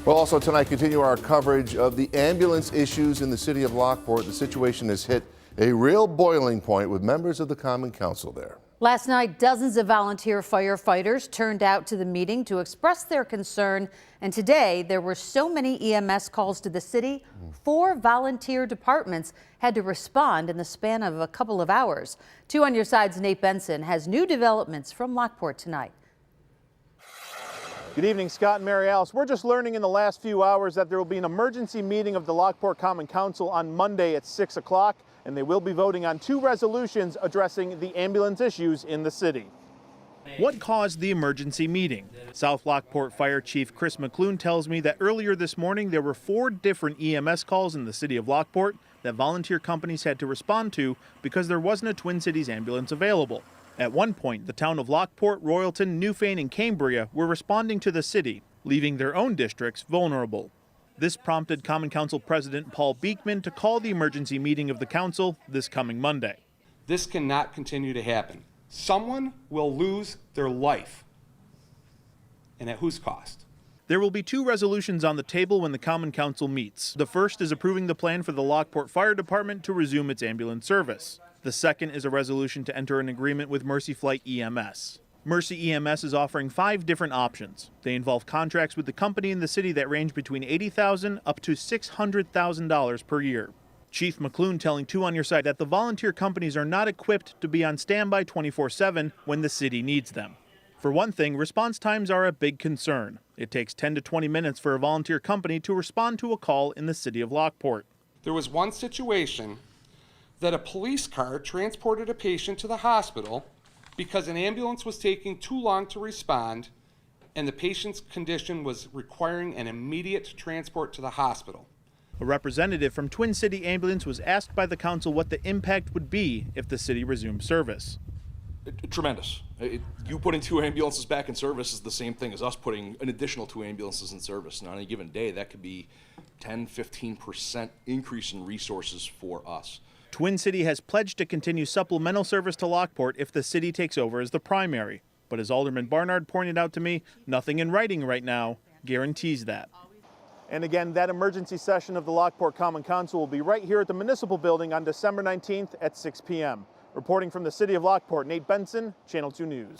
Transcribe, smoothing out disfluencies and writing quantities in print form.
We'll also tonight continue our coverage of the ambulance issues in the city of Lockport. The situation has hit a real boiling point with members of the Common Council there. Last night, dozens of volunteer firefighters turned out to the meeting to express their concern. And today, there were so many EMS calls to the city, 4 volunteer departments had to respond in the span of a couple of hours. 2 on Your Side's Nate Benson has new developments from Lockport tonight. Good evening, Scott and Mary Alice. We're just learning in the last few hours that there will be an emergency meeting of the Lockport Common Council on Monday at 6 o'clock, and they will be voting on 2 resolutions addressing the ambulance issues in the city. What caused the emergency meeting? South Lockport Fire Chief Chris McClune tells me that earlier this morning there were 4 different EMS calls in the city of Lockport that volunteer companies had to respond to because there wasn't a Twin Cities ambulance available. At one point, the town of Lockport, Royalton, Newfane, and Cambria were responding to the city, leaving their own districts vulnerable. This prompted Common Council President Paul Beekman to call the emergency meeting of the council this coming Monday. This cannot continue to happen. Someone will lose their life. And at whose cost? There will be 2 resolutions on the table when the Common Council meets. The first is approving the plan for the Lockport Fire Department to resume its ambulance service. The second is a resolution to enter an agreement with Mercy Flight EMS. Mercy EMS is offering 5 different options. They involve contracts with the company in the city that range between $80,000 up to $600,000 per year. Chief McClune telling 2 on Your Side that the volunteer companies are not equipped to be on standby 24/7 when the city needs them. For one thing, response times are a big concern. It takes 10 to 20 minutes for a volunteer company to respond to a call in the city of Lockport. There was one situation that a police car transported a patient to the hospital because an ambulance was taking too long to respond and the patient's condition was requiring an immediate transport to the hospital. A representative from Twin City Ambulance was asked by the council what the impact would be if the city resumed service. Tremendous. You putting 2 ambulances back in service is the same thing as us putting an additional 2 ambulances in service. And on a given day, that could be 10–15% increase in resources for us. Twin City has pledged to continue supplemental service to Lockport if the city takes over as the primary. But as Alderman Barnard pointed out to me, nothing in writing right now guarantees that. And again, that emergency session of the Lockport Common Council will be right here at the Municipal Building on December 19th at 6 p.m. Reporting from the city of Lockport, Nate Benson, Channel 2 News.